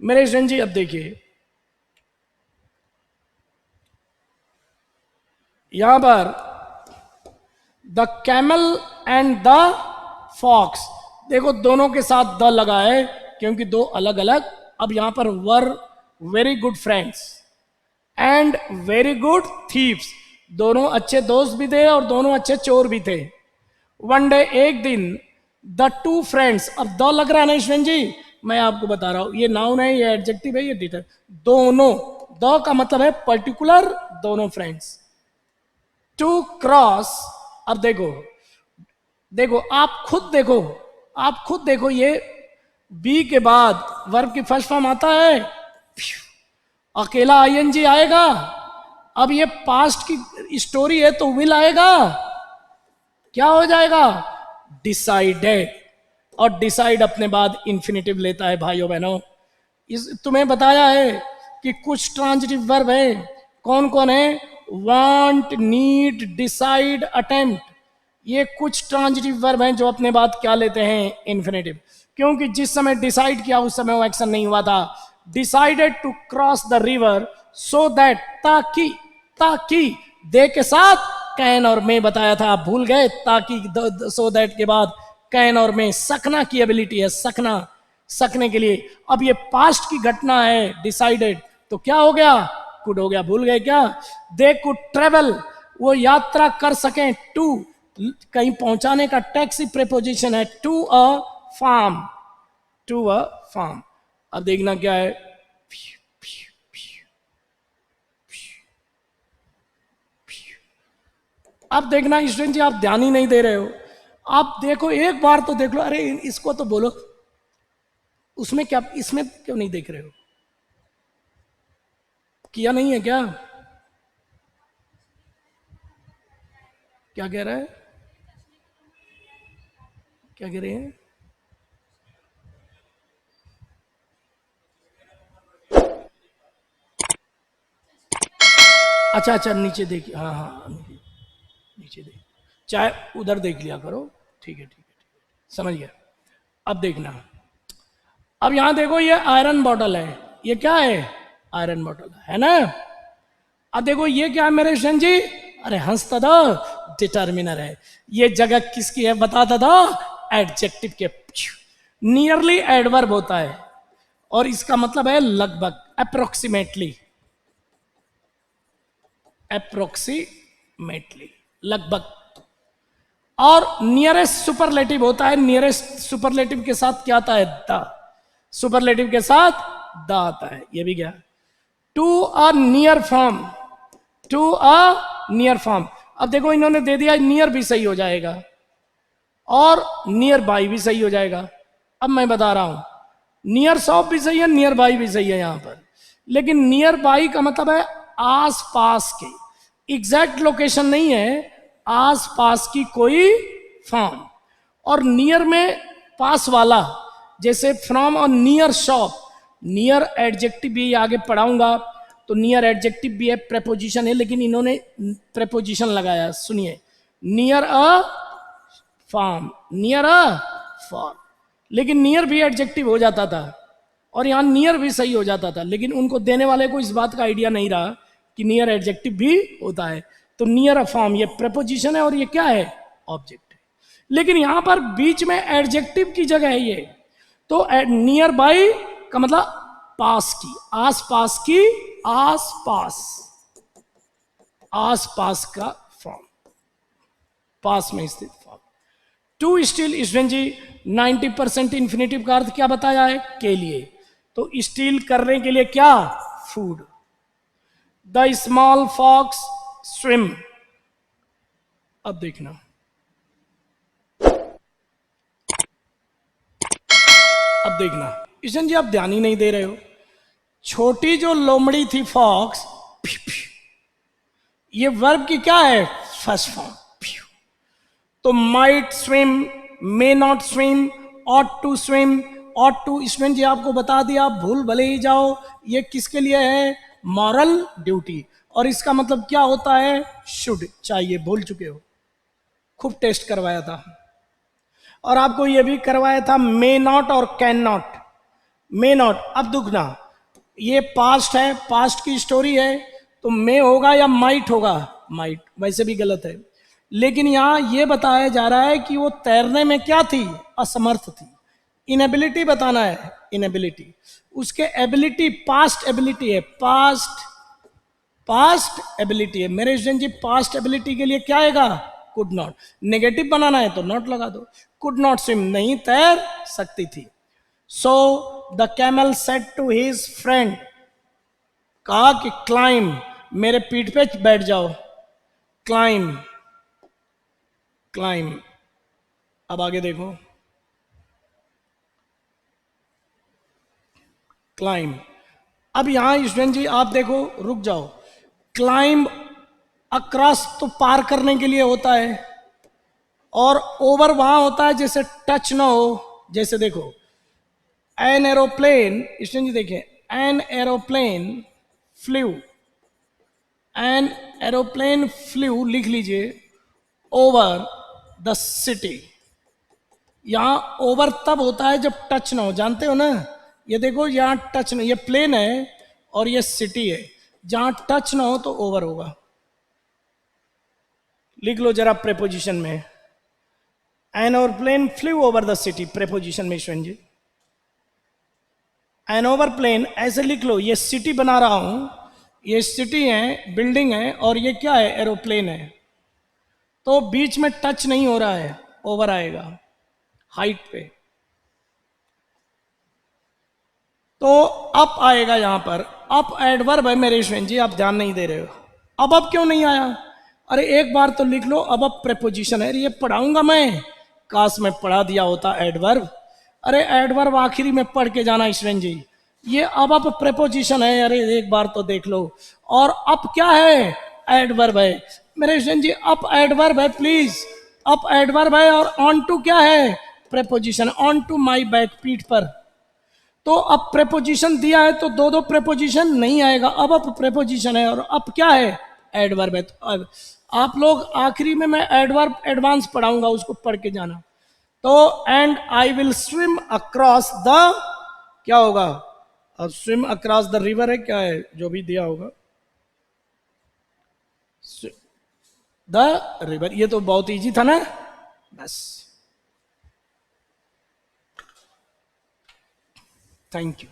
मेरे स्टूडेंट जी अब देखिए यहां पर the camel and the fox, देखो दोनों के साथ द लगा है क्योंकि दो अलग अलग, अब यहां पर were very good friends and very good thieves, दोनों अच्छे दोस्त भी थे और दोनों अच्छे चोर भी थे। वन डे, एक दिन, द टू फ्रेंड्स, अब द लग रहा है ना स्टूडेंट जी, मैं आपको बता रहा हूं ये नाउन है, ये एडजेक्टिव है, ये डिटर, दोनों, द का मतलब है पर्टिकुलर, दोनों फ्रेंड्स। टू क्रॉस, अब देखो देखो आप खुद देखो ये बी के बाद वर्ब की फर्स्ट फॉर्म आता है, अकेला आईएनजी आएगा। अब ये पास्ट की स्टोरी है तो विल आएगा, क्या हो जाएगा, डिसाइडेड, और डिसाइड अपने बाद इंफिनिटिव लेता है भाइयों बहनों। इस तुम्हें बताया है कि कुछ ट्रांजिटिव वर्ब है, कौन कौन है, वांट, नीड, डिसाइड, अटेम्प्ट, ये कुछ ट्रांजिटिव वर्ब हैं जो अपने बाद क्या लेते हैं, इंफिनिटिव, क्योंकि जिस समय डिसाइड किया उस समय वो एक्शन नहीं हुआ था। Decided to cross the river so that, ताकि, ताकि दे के साथ कैन और मे बताया था, आप भूल गए, ताकि सो दैट के बाद कैन और मे, सकना की एबिलिटी है, सकना, सकने के लिए। अब ये पास्ट की घटना है डिसाइडेड, तो क्या हो गया, कुड हो गया, भूल गए क्या, दे कुड ट्रेवल, वो यात्रा कर सकें, टू कहीं पहुंचाने का टैक्सी प्रेपोजिशन है, to a farm, to a farm. अब देखना क्या है, अब देखना स्टूडेंट जी आप ध्यान ही नहीं दे रहे हो, आप देखो एक बार तो देख लो, अरे इसको तो बोलो, उसमें क्या, इसमें क्यों नहीं देख रहे हो, किया नहीं है क्या, क्या कह रहा है, क्या कह रहे हैं, अच्छा अच्छा नीचे देखिए, हाँ हाँ नीचे देख, चाहे उधर देख लिया करो, ठीक है ठीक है ठीक है, समझ गया। अब देखना, अब यहां देखो ये आयरन बॉटल है, ये क्या है, आयरन बॉटल है ना। अब देखो ये क्या है मेरे शन जी, अरे हंसता था, डिटर्मिनर है, ये जगह किसकी है बताता था, एडजेक्टिव के, नियरली एडवर्ब होता है और इसका मतलब है लगभग, अप्रोक्सीमेटली, अप्रोक्सीमेटली, लगभग। और नियरेस्ट सुपरलेटिव होता है, नियरेस्ट सुपरलेटिव के साथ क्या आता है, द, सुपरलेटिव के साथ द आता है, ये भी क्या, to a near farm, to a near farm. अब देखो इन्होंने दे दिया नियर भी सही हो जाएगा और नियर बाई भी सही हो जाएगा। अब मैं बता रहा हूं नियर शॉप भी सही है, नियर बाई भी सही है यहां पर, लेकिन नियर बाई का मतलब है आस पास के, एग्जैक्ट लोकेशन नहीं है, आस पास की कोई फॉर्म। और नियर में पास वाला, जैसे फ्रॉम और नियर शॉप, नियर एडजेक्टिव भी आगे पढ़ाऊंगा, तो नियर एडजेक्टिव भी है, प्रेपोजिशन है, लेकिन इन्होंने प्रेपोजिशन लगाया, सुनिए, near a farm, near a farm, लेकिन नियर भी एडजेक्टिव हो जाता था और यहां नियर भी सही हो जाता था, लेकिन उनको देने वाले को इस बात का आइडिया नहीं रहा कि नियर एडजेक्टिव भी होता है। तो नियर अ फॉर्म ये प्रेपोजिशन है और ये क्या है, ऑब्जेक्ट है, लेकिन यहां पर बीच में एडजेक्टिव की जगह है ये, तो नियर बाई का मतलब पास की, आस पास की, आस पास, आस पास का फॉर्म, पास में स्थित फॉर्म। टू स्टील स्टूडेंट जी 90% इंफिनिटिव का अर्थ क्या बताया है, के लिए, तो स्टील करने के लिए क्या, food. The small fox swim, अब देखना, अब देखना ईशन जी आप ध्यान ही नहीं दे रहे हो, छोटी जो लोमड़ी थी फॉक्स, ये वर्ब की क्या है, फर्स्ट फॉर्म, तो might swim, may not swim, ought to swim, ought to swim जी आपको बता दिया, भूल भले ही जाओ, ये किसके लिए है, मॉरल ड्यूटी, और इसका मतलब क्या होता है, शुड, चाहिए, भूल चुके हो, खूब टेस्ट करवाया था। और आपको यह भी करवाया था मे नॉट और कैन नॉट, मे नॉट, अब दुगना, ये पास्ट है, पास्ट की स्टोरी है, तो मे होगा या माइट होगा, माइट, वैसे भी गलत है। लेकिन यहां ये बताया जा रहा है कि वो तैरने में क्या थी, असमर्थ थी। इनएबिलिटी बताना है, इनएबिलिटी, उसके एबिलिटी पास्ट एबिलिटी है, पास्ट एबिलिटी है। मेरे स्टूडेंट जी पास्ट एबिलिटी के लिए क्या आएगा, कुड नॉट। नेगेटिव बनाना है तो नॉट लगा दो, कुड नॉट स्विम, नहीं तैर सकती थी। So the camel said to his friend, कहा कि क्लाइम, मेरे पीठ पे बैठ जाओ, क्लाइम, क्लाइम। अब आगे देखो, क्लाइम। अब यहां स्टूडेंट जी आप देखो, रुक जाओ, क्लाइम अक्रॉस तो पार करने के लिए होता है, और ओवर वहां होता है जैसे टच ना हो। जैसे देखो एन एरोप्लेन, स्टूडेंट जी देखिए, an aeroplane flu, an aeroplane flu लिख लीजिए, ओवर द सिटी। यहां ओवर तब होता है जब टच ना हो, जानते हो ना। ये देखो यहां टच नहीं, ये प्लेन है और ये सिटी है, जहां टच ना हो तो ओवर होगा। लिख लो जरा प्रेपोजिशन में, an aeroplane flu over the city, preposition में श्वेन जी। एन ओवर प्लेन ऐसे लिख लो, ये सिटी बना रहा हूं, ये सिटी है, बिल्डिंग है, और ये क्या है, एरोप्लेन है, तो बीच में टच नहीं हो रहा है, ओवर आएगा हाइट पे। तो अप आएगा यहां पर, अप एडवर्ब है मेरे स्टूडेंट जी, आप ध्यान नहीं दे रहे हो। अब क्यों नहीं आया, अरे एक बार तो लिख लो, अब प्रेपोजिशन है, ये पढ़ाऊंगा मैं, काश मैं पढ़ा दिया होता एडवर्ब। अरे एडवर्ब आखिरी में पढ़ के जाना स्टूडेंट जी, ये अब प्रेपोजिशन है, अरे एक बार तो देख लो। और अप क्या है, एडवर्ब है मेरे स्टूडेंट जी, अप एडवर्ब है प्लीज, अप एडवर्ब है, और ऑन टू क्या है, preposition, on to my back, पीठ पर। तो अब प्रेपोजिशन दिया है तो दो दो प्रेपोजिशन नहीं आएगा, अब प्रेपोजिशन है, और अब क्या है, एडवर्ब है। तो अब आप लोग आखिरी में मैं एडवर्ब एडवांस पढ़ाऊंगा, उसको पढ़ के जाना। तो and I will swim across the, क्या होगा, अब स्विम अक्रॉस द रिवर है, क्या है जो भी दिया होगा, द रिवर, ये तो बहुत इजी था ना, बस। Thank you.